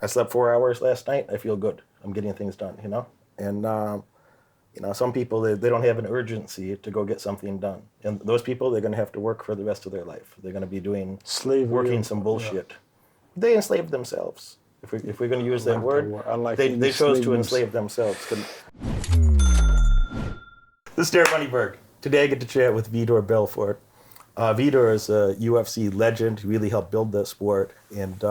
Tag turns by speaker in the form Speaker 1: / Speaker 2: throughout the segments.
Speaker 1: I slept 4 hours last night. I feel good. I'm getting things done, you know? And, some people, they don't have an urgency to go get something done. And those people, they're going to have to work for the rest of their life. They're going to be doing working some bullshit. Yeah. They enslaved themselves. If we're going to use that word, they chose to enslave themselves. This is Derek Moneyberg. Today I get to chat with Vitor Belfort. Vitor is a UFC legend. He really helped build that sport. And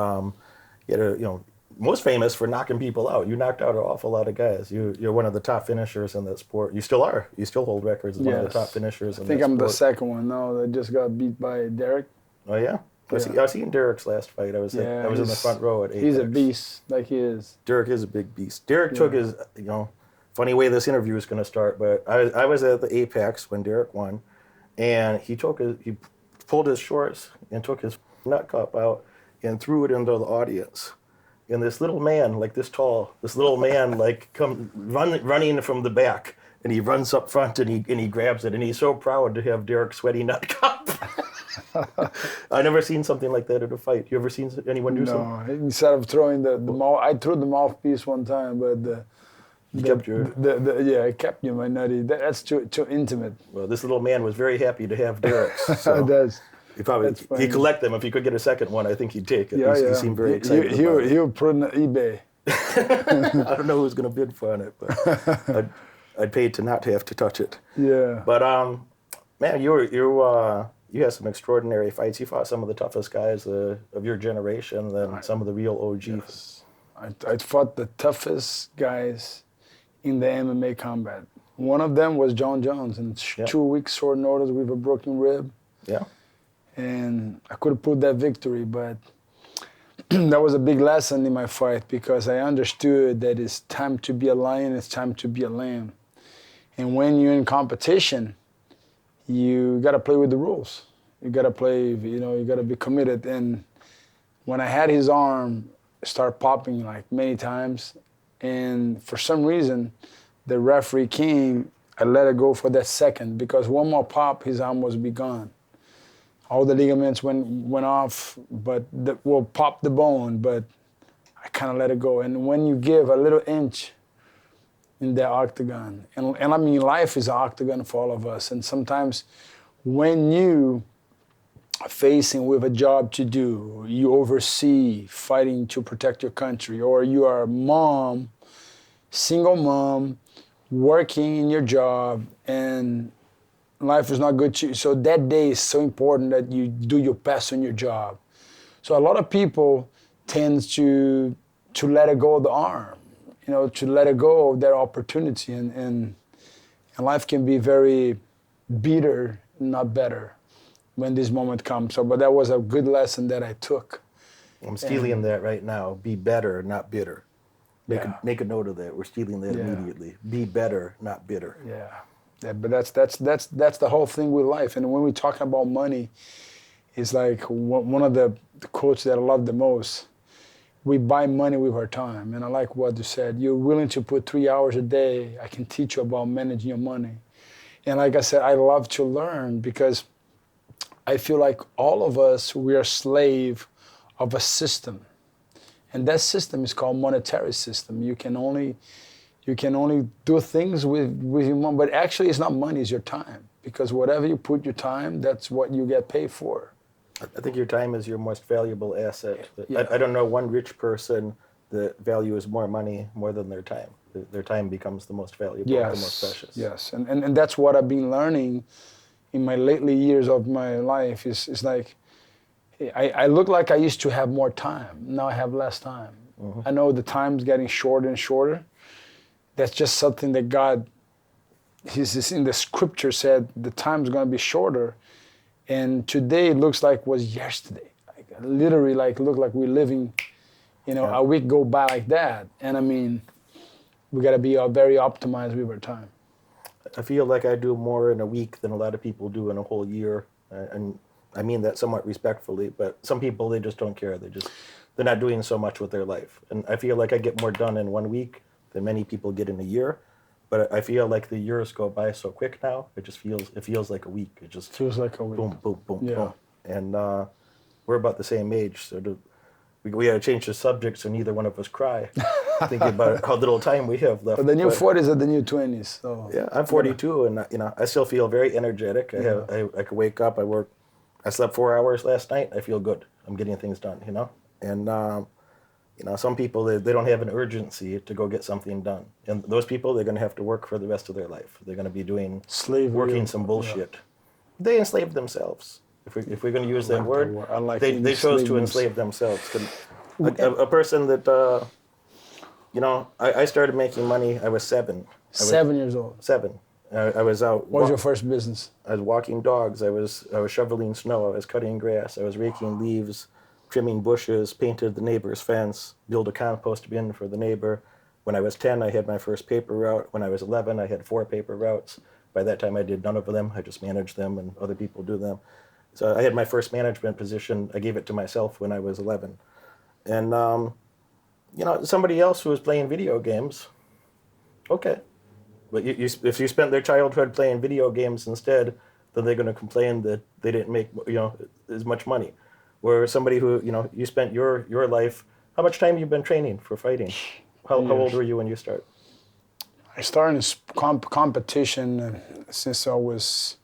Speaker 1: most famous for knocking people out. You knocked out an awful lot of guys. You're one of the top finishers in that sport. You still are. You still hold records as one of the top finishers in that sport.
Speaker 2: I think I'm the second one. No, I just got beat by Derek.
Speaker 1: Oh, yeah? I seen Derek's last fight. I was in the front row at Apex.
Speaker 2: He's a beast, like he is.
Speaker 1: Derek is a big beast. Derek took his, funny way this interview is going to start, but I was at the Apex when Derek won, and he pulled his shorts and took his nut cup out and threw it into the audience. And this little man, like this tall, come running from the back, and he runs up front and he grabs it, and he's so proud to have Derek's sweaty nut cup. I never seen something like that at a fight. You ever seen anyone do something?
Speaker 2: No, instead of throwing the mouth, I threw the mouthpiece one time, but I kept my nutty. That's too intimate.
Speaker 1: Well, this little man was very happy to have Derek's. So. He collect them. If he could get a second one, I think he'd take it. He seemed very excited.
Speaker 2: He'll put it on eBay.
Speaker 1: I don't know who's going to bid for it, but I'd pay to not have to touch it.
Speaker 2: Yeah.
Speaker 1: But man, you had some extraordinary fights. You fought some of the toughest guys of your generation than some of the real OGs.
Speaker 2: Yes. I fought the toughest guys in the MMA combat. One of them was John Jones, in 2 weeks short notice with a broken rib.
Speaker 1: Yeah.
Speaker 2: And I could have put that victory, but that was a big lesson in my fight because I understood that it's time to be a lion, it's time to be a lamb. And when you're in competition, you got to play with the rules. You got to play, you got to be committed. And when I had his arm start popping like many times, and for some reason, the referee came, I let it go for that second because one more pop, his arm was be gone. All the ligaments went off, but pop the bone, but I kind of let it go. And when you give a little inch in the octagon, and I mean, life is an octagon for all of us. And sometimes when you are facing with a job to do, you oversee fighting to protect your country, or you are a mom, single mom, working in your job, and life is not good to you. So that day is so important that you do your best on your job. So a lot of people tend to let it go of the arm, to let it go of their opportunity. And life can be very bitter, not better, when this moment comes. But that was a good lesson that I took.
Speaker 1: I'm stealing that right now. Be better, not bitter. Make a note of that. We're stealing that immediately. Be better, not bitter.
Speaker 2: Yeah, but that's the whole thing with life. And when we talk about money, it's like one of the quotes that I love the most. We buy money with our time. And I like what you said. You're willing to put 3 hours a day. I can teach you about managing your money. And like I said, I love to learn because I feel like all of us, we are slave of a system. And that system is called monetary system. You can only do things with your money, but actually it's not money, it's your time. Because whatever you put your time, that's what you get paid for.
Speaker 1: I think your time is your most valuable asset. Yeah. I don't know one rich person that values more money more than their time. Their time becomes the most valuable, the most precious.
Speaker 2: Yes, and that's what I've been learning in my lately years of my life. It's like, I look like I used to have more time. Now I have less time. Mm-hmm. I know the time's getting shorter and shorter. That's just something that God, He's in the scripture said the time's going to be shorter. And today looks like was yesterday. Literally look like we're living, a week go by like that. And I mean, we got to be very optimized with our time.
Speaker 1: I feel like I do more in a week than a lot of people do in a whole year. And I mean that somewhat respectfully, but some people, they just don't care. They're not doing so much with their life. And I feel like I get more done in 1 week than many people get in a year. But I feel like the years go by so quick now. It feels like a week. It just
Speaker 2: feels like a week.
Speaker 1: Boom, boom, boom, boom. And we're about the same age. So we got to change the subject so neither one of us cry. Thinking about how little time we have left.
Speaker 2: But the new 40s are the new 20s. So
Speaker 1: yeah, I'm 42, and I still feel very energetic. I could wake up. I slept 4 hours last night. I feel good. I'm getting things done. And some people they don't have an urgency to go get something done, and those people they're going to have to work for the rest of their life. They're going to be doing
Speaker 2: slavery,
Speaker 1: working some bullshit. They enslaved themselves. If we're going to use that word, they chose to enslave themselves. A person that I started making money. I was 7.
Speaker 2: 7 years old.
Speaker 1: 7. I was out.
Speaker 2: What was your first business?
Speaker 1: I was walking dogs. I was shoveling snow. I was cutting grass. I was raking leaves, trimming bushes, painted the neighbor's fence, built a compost bin for the neighbor. When I was 10, I had my first paper route. When I was 11, I had 4 paper routes. By that time, I did none of them. I just managed them, and other people do them. So I had my first management position. I gave it to myself when I was 11. And, somebody else who was playing video games, okay. But if you spent their childhood playing video games instead, then they're going to complain that they didn't make, as much money. Where somebody who, you spent your life, how much time have you been training for fighting? How old were you when you started?
Speaker 2: I started in competition since I was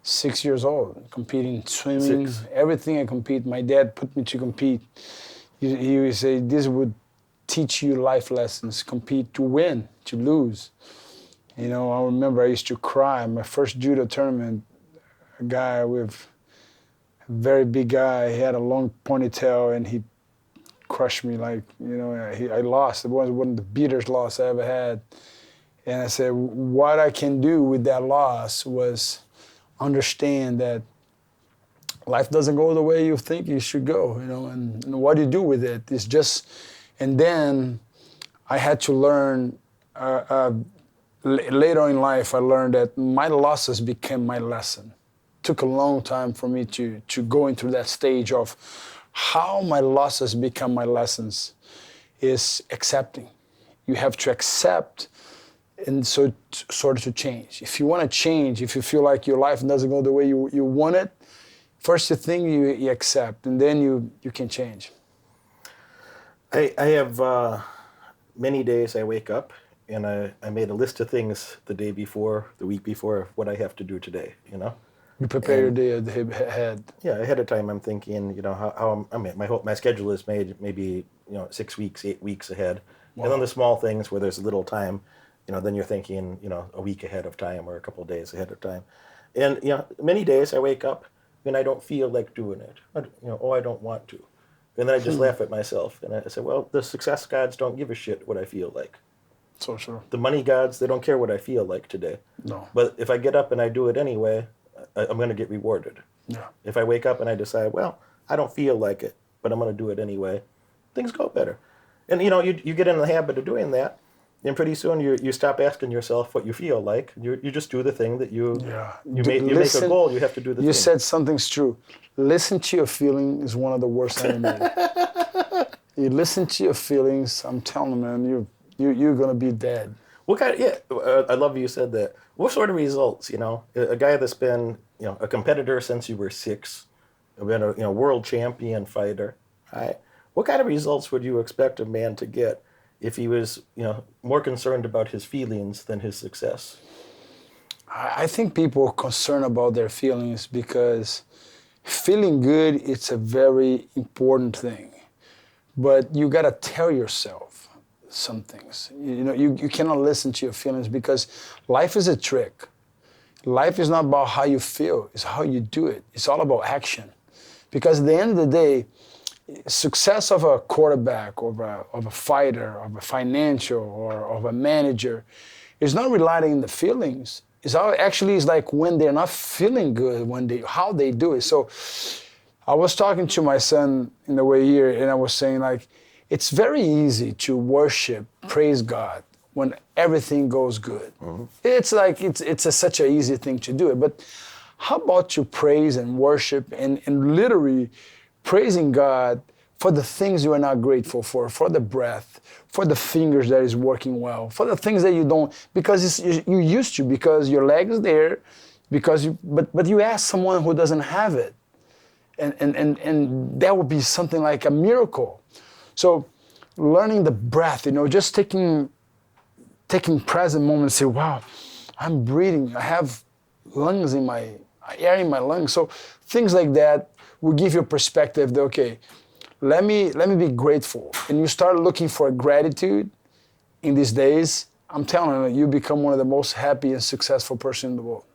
Speaker 2: 6 years old, competing, swimming, everything I compete. My dad put me to compete. He would say, this would teach you life lessons, compete to win, to lose. I remember I used to cry. My first judo tournament, a guy with a very big guy, he had a long ponytail and he crushed me I lost. It was one of the biggest loss I ever had. And I said, what I can do with that loss was understand that life doesn't go the way you think it should go, and what you do with it is just, and then I had to learn, later in life, I learned that my losses became my lesson. It took a long time for me to go into that stage of how my losses become my lessons is accepting. You have to accept and so sort of to change. If you want to change, if you feel like your life doesn't go the way you want it, first thing you accept, and then you can change.
Speaker 1: I have many days I wake up and I made a list of things the day before, the week before, what I have to do today,
Speaker 2: You prepare your day ahead.
Speaker 1: Yeah, ahead of time I'm thinking, how my schedule is made maybe, 6 weeks, 8 weeks ahead. Wow. And then the small things where there's a little time, then you're thinking, a week ahead of time or a couple of days ahead of time. And, many days I wake up and I don't feel like doing it. I don't want to. And then I just laugh at myself. And I say, well, the success gods don't give a shit what I feel like.
Speaker 2: So true.
Speaker 1: The money gods, they don't care what I feel like today.
Speaker 2: No.
Speaker 1: But if I get up and I do it anyway, I'm going to get rewarded.
Speaker 2: Yeah.
Speaker 1: If I wake up and I decide, well, I don't feel like it, but I'm going to do it anyway, things go better. And, you get in the habit of doing that. And pretty soon you stop asking yourself what you feel like. You just do the thing that you make a goal. You have to do the thing.
Speaker 2: You said something's true. Listen to your feelings is one of the worst enemies. You listen to your feelings. I'm telling you, man, you're gonna be dead.
Speaker 1: What kind? I love you said that. What sort of results? A guy that's been a competitor since you were 6, been a world champion fighter. Right? What kind of results would you expect a man to get if he was, more concerned about his feelings than his success?
Speaker 2: I think people are concerned about their feelings because feeling good, it's a very important thing. But you gotta tell yourself some things. You cannot listen to your feelings because life is a trick. Life is not about how you feel, it's how you do it. It's all about action. Because at the end of the day, success of a quarterback, of a fighter, of a financial, or of a manager is not relying on the feelings. It's like when they're not feeling good, how they do it. So I was talking to my son in the way here, and I was saying it's very easy to worship, praise God when everything goes good. Mm-hmm. It's like it's such an easy thing to do it. But how about you praise and worship and literally praising God for the things you are not grateful for the breath, for the fingers that is working well, for the things that you don't, because you used to, because your leg is there, but you ask someone who doesn't have it, And that would be something like a miracle. So learning the breath, just taking present moment and say, wow, I'm breathing. I have lungs in my air in my lungs. So things like that will give you a perspective that, okay, let me be grateful. And you start looking for gratitude in these days, I'm telling you, you become one of the most happy and successful person in the world.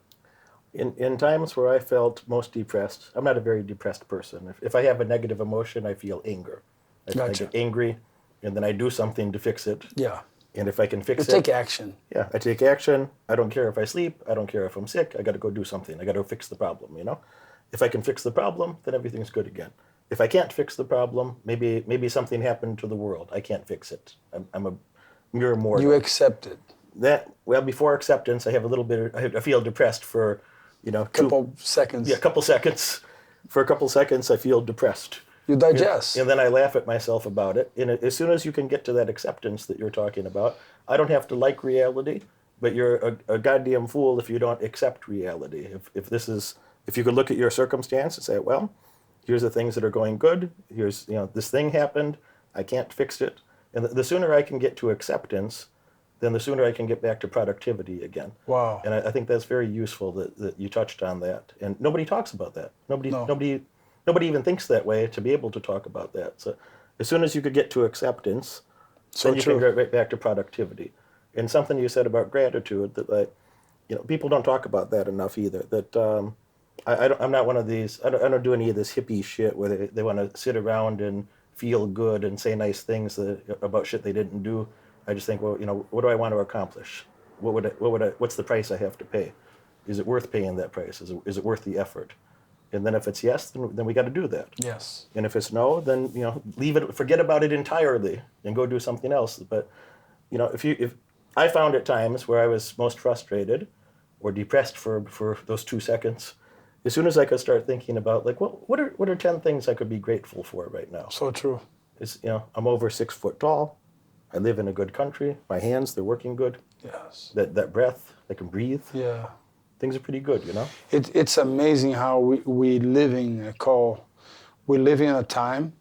Speaker 1: In times where I felt most depressed, I'm not a very depressed person. If I have a negative emotion, I feel anger. I
Speaker 2: Gotcha.
Speaker 1: get angry, and then I do something to fix it.
Speaker 2: Yeah.
Speaker 1: And if I can fix
Speaker 2: You
Speaker 1: it,
Speaker 2: take action.
Speaker 1: yeah, I take action. I don't care if I sleep. I don't care if I'm sick. I got to go do something. I got to fix the problem. If I can fix the problem, then everything's good again. If I can't fix the problem, maybe something happened to the world. I can't fix it. I'm a mere mortal.
Speaker 2: You accept it.
Speaker 1: Before acceptance, I have a little bit. I feel depressed for,
Speaker 2: Couple seconds.
Speaker 1: Yeah, a couple seconds. For a couple seconds, I feel depressed.
Speaker 2: You digest.
Speaker 1: And then I laugh at myself about it. And as soon as you can get to that acceptance that you're talking about, I don't have to like reality, but you're a goddamn fool if you don't accept reality. If you could look at your circumstance and say, well, here's the things that are going good. Here's, this thing happened. I can't fix it. And the sooner I can get to acceptance, then the sooner I can get back to productivity again.
Speaker 2: Wow.
Speaker 1: And I think that's very useful that you touched on that. And nobody talks about that. Nobody even thinks that way to be able to talk about that. So as soon as you could get to acceptance, then you can get right back to productivity. And something you said about gratitude, that people don't talk about that enough either. That I'm not one of these. I don't do any of this hippie shit where they want to sit around and feel good and say nice things about shit they didn't do. I just think, well, what do I want to accomplish? What's the price I have to pay? Is it worth paying that price? Is it worth the effort? And then if it's yes, then we got to do that.
Speaker 2: Yes.
Speaker 1: And if it's no, then leave it, forget about it entirely, and go do something else. But if I found at times where I was most frustrated or depressed for those 2 seconds, as soon as I could start thinking about what are 10 things I could be grateful for right now?
Speaker 2: So true.
Speaker 1: I'm over 6 foot tall. I live in a good country. My hands, they're working good.
Speaker 2: Yes.
Speaker 1: That breath, I can breathe.
Speaker 2: Yeah.
Speaker 1: Things are pretty good,
Speaker 2: It's amazing how we living in a time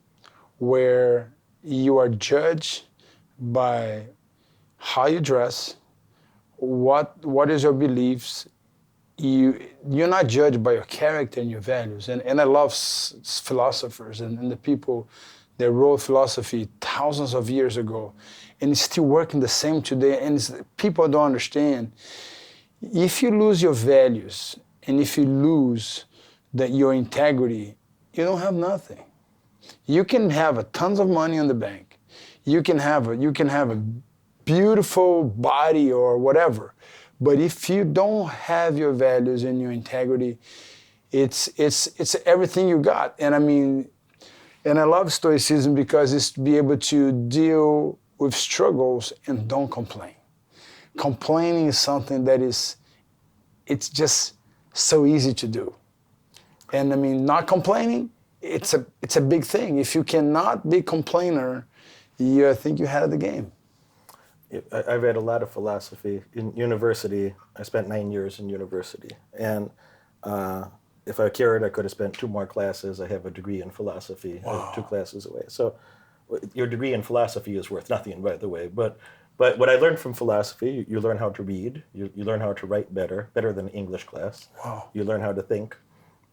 Speaker 2: where you are judged by how you dress, what is your beliefs. You're not judged by your character and your values. And I love philosophers and the people that wrote philosophy thousands of years ago, and it's still working the same today. And people don't understand. If you lose your values and if you lose your integrity, you don't have nothing. You can have tons of money in the bank. You can have a beautiful body or whatever, but if you don't have your values and your integrity, it's everything you got. And I love Stoicism because it's to be able to deal with struggles and don't complain. Complaining is something that it's just so easy to do. And not complaining, it's a big thing. If you cannot be a complainer, I think you're ahead of the game.
Speaker 1: I read a lot of philosophy in university. I spent 9 years in university. And if I cared, I could have spent 2 more classes. I have a degree in philosophy.
Speaker 2: Wow.
Speaker 1: I have 2 classes away. So your degree in philosophy is worth nothing, by the way. But what I learned from philosophy, you learn how to read. You learn how to write better than English class.
Speaker 2: Wow.
Speaker 1: You learn how to think.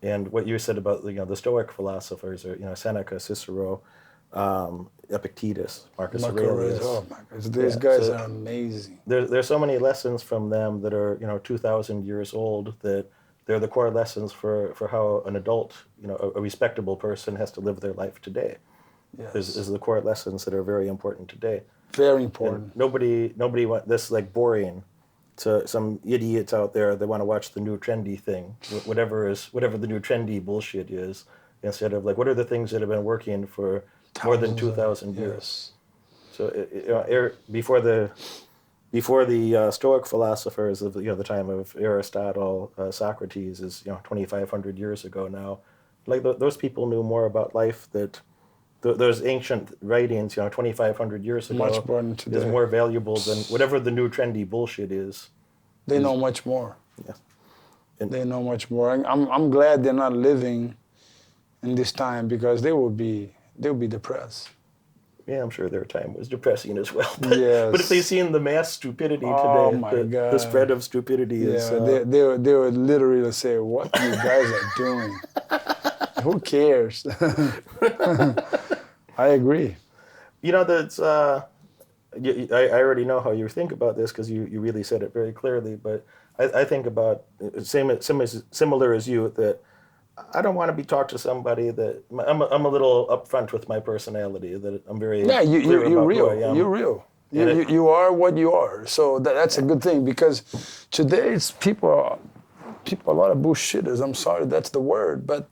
Speaker 1: And what you said about the Stoic philosophers, or Seneca, Cicero, Epictetus, Marcus Aurelius.
Speaker 2: Oh my goodness, these guys are amazing.
Speaker 1: There's so many lessons from them that are 2,000 years old, that they're the core lessons for how an adult, a respectable person has to live their life today.
Speaker 2: Yes.
Speaker 1: Is the core lessons that are very important today.
Speaker 2: Very important.
Speaker 1: And nobody want this boring to some idiots out there that want to watch the new trendy thing, whatever the new trendy bullshit is, instead of what are the things that have been working for more than 2,000 years. So before the Stoic philosophers of the time of Aristotle, Socrates is 2,500 years ago now. Those people knew more about life, that those ancient writings 2,500 years ago
Speaker 2: Much more than today.
Speaker 1: is more valuable than whatever the new trendy bullshit is.
Speaker 2: They know much more.
Speaker 1: Yeah.
Speaker 2: They know much more. I'm glad they're not living in this time because they'll be depressed.
Speaker 1: Yeah, I'm sure their time was depressing as well.
Speaker 2: Yes.
Speaker 1: But if they've seen the mass stupidity
Speaker 2: Oh
Speaker 1: today,
Speaker 2: my
Speaker 1: the
Speaker 2: God.
Speaker 1: spread of stupidity is...
Speaker 2: Yeah, they would literally say, "What you guys are doing? Who cares?" I agree.
Speaker 1: You know, that's... I already know how you think about this because you really said it very clearly, but I think about, similar as you, that I don't want to be talked to somebody that... I'm a little upfront with my personality, that I'm very
Speaker 2: Yeah,
Speaker 1: clear
Speaker 2: you're
Speaker 1: about
Speaker 2: real.
Speaker 1: who I am.
Speaker 2: You're real.
Speaker 1: And
Speaker 2: You are what you are. So that's a good thing because today's people are a lot of bullshitters. I'm sorry, that's the word, but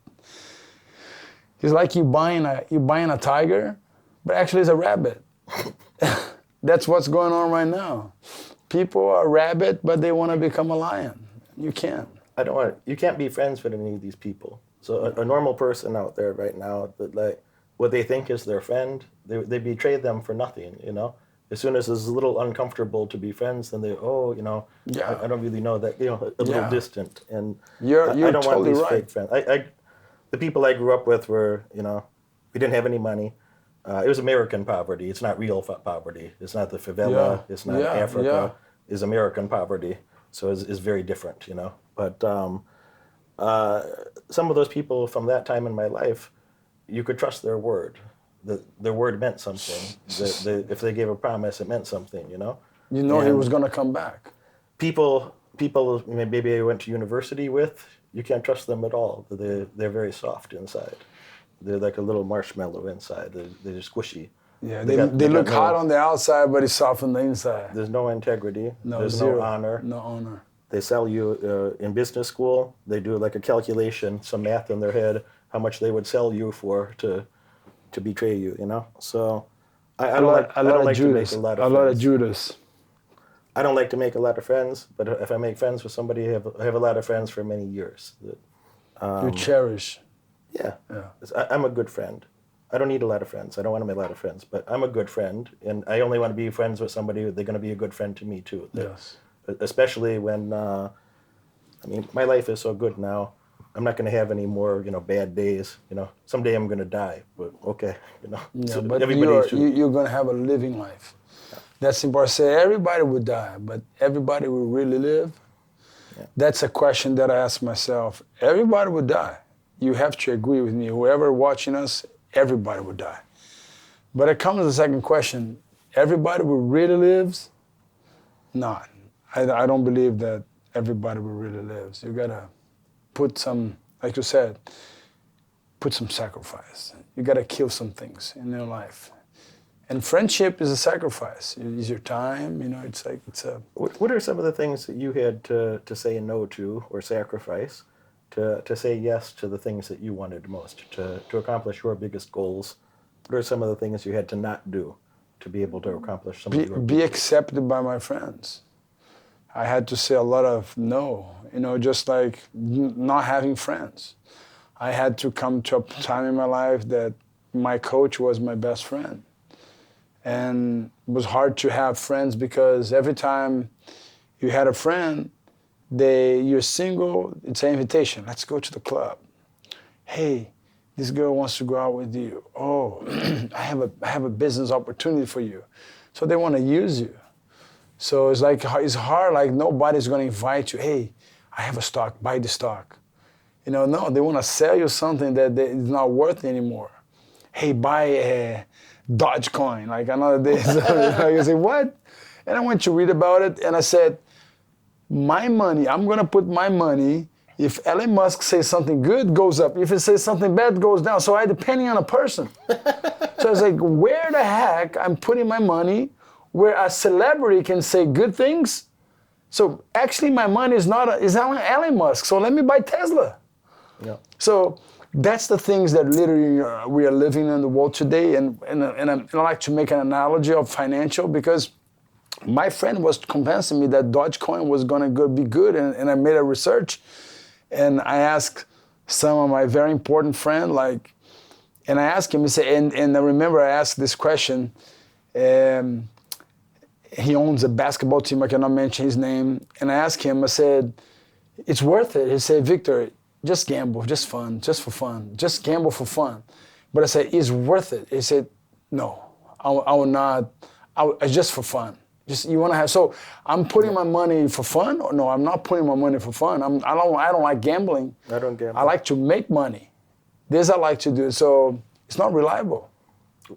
Speaker 2: it's like you buying a tiger, but actually it's a rabbit. That's what's going on right now. People are rabbit, but they want to become a lion. You can't.
Speaker 1: You can't be friends with any of these people. So a normal person out there right now, that like what they think is their friend, they betray them for nothing, you know? As soon as it's a little uncomfortable to be friends, then
Speaker 2: Yeah.
Speaker 1: I don't really know that, a little distant. And
Speaker 2: You're
Speaker 1: I don't
Speaker 2: totally
Speaker 1: want these
Speaker 2: right.
Speaker 1: fake friends. The people I grew up with were, we didn't have any money. It was American poverty. It's not real poverty. It's not the favela.
Speaker 2: Yeah.
Speaker 1: It's not
Speaker 2: Yeah,
Speaker 1: Africa.
Speaker 2: yeah.
Speaker 1: It's American poverty. So it's very different, But some of those people from that time in my life, you could trust their word. Their word meant something. If they gave a promise, it meant something,
Speaker 2: You know he was going to come back.
Speaker 1: People maybe I went to university with, you can't trust them at all. They're very soft inside. They're like a little marshmallow inside. They're squishy.
Speaker 2: Yeah, they look hot on the outside, but it's soft on the inside.
Speaker 1: There's no integrity. There's
Speaker 2: zero.
Speaker 1: no honor.
Speaker 2: No honor.
Speaker 1: They sell you in business school. They do like a calculation, some math in their head, how much they would sell you for to betray you. So I don't like to make a lot of friends.
Speaker 2: A lot of Judas.
Speaker 1: I don't like to make a lot of friends, but if I make friends with somebody, I have a lot of friends for many years.
Speaker 2: You cherish.
Speaker 1: Yeah. I'm a good friend. I don't need a lot of friends. I don't want to make a lot of friends, but I'm a good friend, and I only want to be friends with somebody they're going to be a good friend to me too.
Speaker 2: Yes.
Speaker 1: Especially when, my life is so good now. I'm not going to have any more, bad days. Someday I'm going to die, but okay,
Speaker 2: Yeah,
Speaker 1: so
Speaker 2: but you're going to have a living life. Yeah. That's important. Say everybody would die, but everybody will really live. Yeah. That's a question that I ask myself. Everybody would die. You have to agree with me. Whoever watching us, everybody would die. But it comes to the second question. Everybody will really live? Not. I don't believe that everybody will really live. So you got to put some, like you said, put some sacrifice. You got to kill some things in your life. And friendship is a sacrifice. It's your time, it's a...
Speaker 1: What are some of the things that you had to say no to or sacrifice to say yes to the things that you wanted most, to accomplish your biggest goals? What are some of the things you had to not do to be able to accomplish some of your
Speaker 2: Be accepted by my friends. I had to say a lot of no, just like not having friends. I had to come to a time in my life that my coach was my best friend. And it was hard to have friends because every time you had a friend, you're single, it's an invitation. Let's go to the club. Hey, this girl wants to go out with you. Oh, I have a business opportunity for you. So they want to use you. So it's hard, like nobody's going to invite you. Hey, I have a stock, buy the stock. No, they want to sell you something that is not worth anymore. Hey, buy a Dogecoin, like another day. So I say, what? And I went to read about it, and I said, my money, I'm going to put my money, if Elon Musk says something good, goes up. If it says something bad, goes down. So depending on a person. So I was like, where the heck I'm putting my money where a celebrity can say good things? So actually my money is not Elon Musk. So let me buy Tesla. Yeah. So that's the things that literally we are living in the world today. And I like to make an analogy of financial because my friend was convincing me that Dogecoin was going to be good, and I made a research, and I asked some of my very important friends, and I asked him, and I remember I asked this question. He owns a basketball team, I cannot mention his name, and I asked him, I said, it's worth it. He said, Victor, just gamble, just fun, just for fun, just gamble for fun. But I said, it's worth it. He said, no, I will not, it's just for fun. Just you want to have, so I'm putting my money for fun? Or no, I'm not putting my money for fun. I don't like gambling.
Speaker 1: I don't gamble.
Speaker 2: I like to make money. This I like to do, so it's not reliable.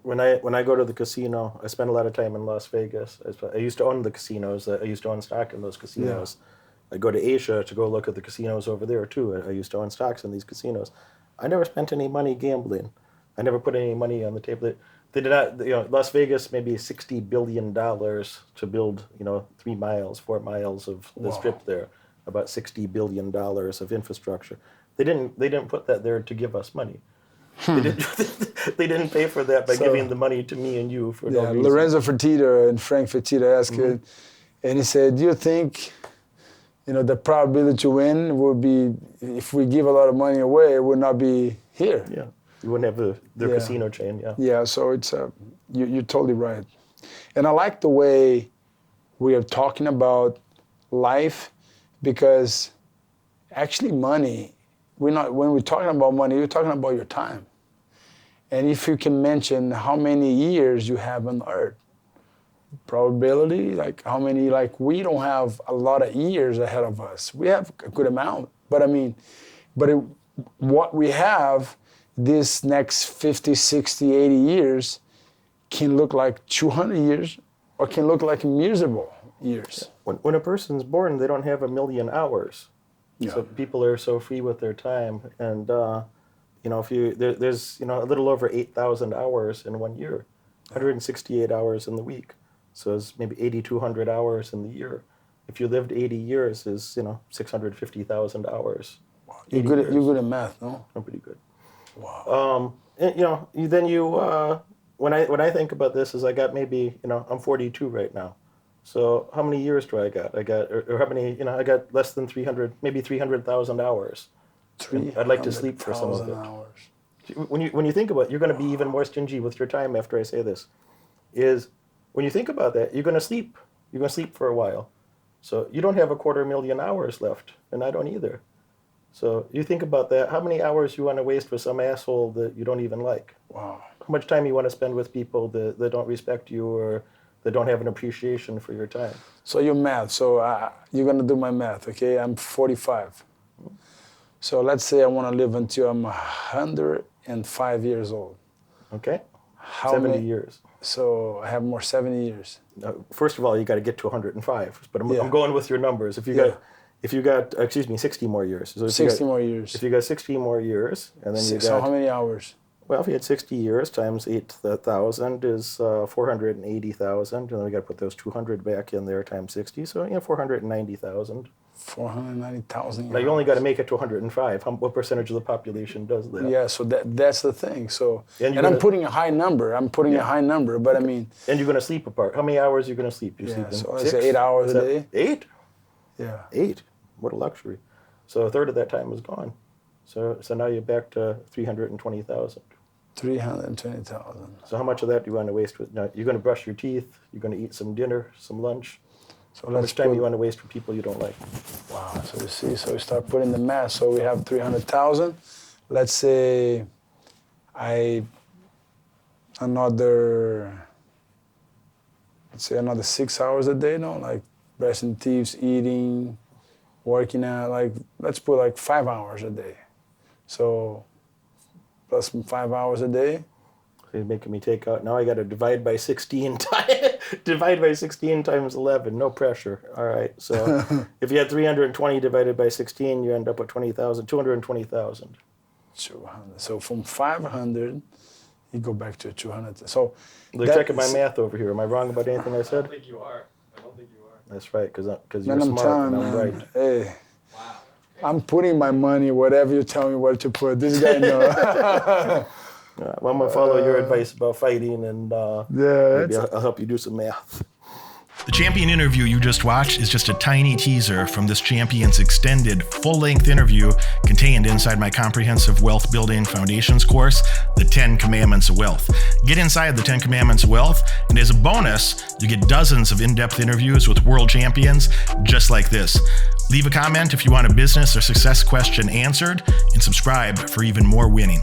Speaker 1: When I go to the casino, I spend a lot of time in Las Vegas. I used to own the casinos. I used to own stock in those casinos. Yeah. I go to Asia to go look at the casinos over there too. I used to own stocks in these casinos. I never spent any money gambling. I never put any money on the table. They did not, Las Vegas, maybe $60 billion to build, 3 miles, 4 miles of the strip there. About $60 billion of infrastructure. They didn't put that there to give us money. They didn't pay for that by giving the money to me and you for no reason.
Speaker 2: Lorenzo Fertitta and Frank Fertitta asked it, and he said, do you think, the probability to win would be, if we give a lot of money away, it would not be here?
Speaker 1: Yeah, you wouldn't have the casino chain, yeah.
Speaker 2: Yeah, so it's, you're totally right. And I like the way we are talking about life, because actually money, when we're talking about money, we're talking about your time. And if you can mention how many years you have on earth, probability, like how many, like we don't have a lot of years ahead of us. We have a good amount, but what we have this next 50, 60, 80 years can look like 200 years or can look like miserable years.
Speaker 1: When a person's born, they don't have 1,000,000 hours. Yeah. So people are so free with their time, and there's a little over 8,000 hours in 1 year, 168 hours in the week, so it's maybe 8,200 hours in the year. If you lived 80 years, is 650,000 hours.
Speaker 2: Wow. You're good at math, no?
Speaker 1: I'm pretty good.
Speaker 2: Wow.
Speaker 1: When I think about this, is I got maybe I'm 42 right now. So how many years do I got? Or how many, I got less than 300, maybe 300,000 hours. I'd like to sleep for some of it. Hours. When you think about it, you're going to be even more stingy with your time after I say this, is when you think about that, you're going to sleep. You're going to sleep for a while. So you don't have 250,000 hours left, and I don't either. So you think about that, how many hours you want to waste with some asshole that you don't even like?
Speaker 2: Wow.
Speaker 1: How much time you want to spend with people that don't respect you or that don't have an appreciation for your time.
Speaker 2: So your math, you're going to do my math, okay? I'm 45. So let's say I want to live until I'm 105 years old. Okay.
Speaker 1: 70 years.
Speaker 2: So I have more 70 years.
Speaker 1: First of all, you got to get to 105. But I'm going with your numbers. If you got 60 more years. So
Speaker 2: 60 more years.
Speaker 1: If you got 60 more years, and then
Speaker 2: So how many hours?
Speaker 1: Well, if you had 60 years times 8,000 is 480,000, and then we got to put those 200 back in there times 60, so 490,000.
Speaker 2: 490,000.
Speaker 1: Now you only got to make it to 105. What percentage of the population does that?
Speaker 2: Yeah, so that's the thing. So and I'm putting a high number. But I mean.
Speaker 1: And you're going to sleep apart. How many hours are you going to sleep?
Speaker 2: So I say 8 hours a day.
Speaker 1: 8?
Speaker 2: Yeah.
Speaker 1: 8. What a luxury. So a third of that time is gone. So now you're back to 320,000.
Speaker 2: 320,000.
Speaker 1: So how much of that do you want to waste with? Now, you're going to brush your teeth. You're going to eat some dinner, some lunch. So how much time do you want to waste with people you don't like?
Speaker 2: Wow. So you see. So we start putting the math. So we have 300,000. Let's say another 6 hours a day. No, like brushing teeth, eating, working out. Like let's put like 5 hours a day. So plus 5 hours a day.
Speaker 1: So you're making me take out. Now I got to divide by 16 times 11. No pressure. All right. So if you had 320 divided by 16, you end up with 220,000. 200.
Speaker 2: So from 500, you go back to 200. So
Speaker 1: they're checking my math over here. Am I wrong about anything I said?
Speaker 3: I don't think you are.
Speaker 1: That's right, because you're smart and I'm right.
Speaker 2: Hey. Wow. I'm putting my money whatever you tell me where to put. This guy knows.
Speaker 1: Well, I'm going to follow your advice about fighting, and maybe I'll help you do some math.
Speaker 4: The Champion interview you just watched is just a tiny teaser from this Champion's extended, full-length interview contained inside my comprehensive wealth building foundations course, The 10 Commandments of Wealth. Get inside the 10 Commandments of Wealth, and as a bonus, you get dozens of in-depth interviews with world champions just like this. Leave a comment if you want a business or success question answered, and subscribe for even more winning.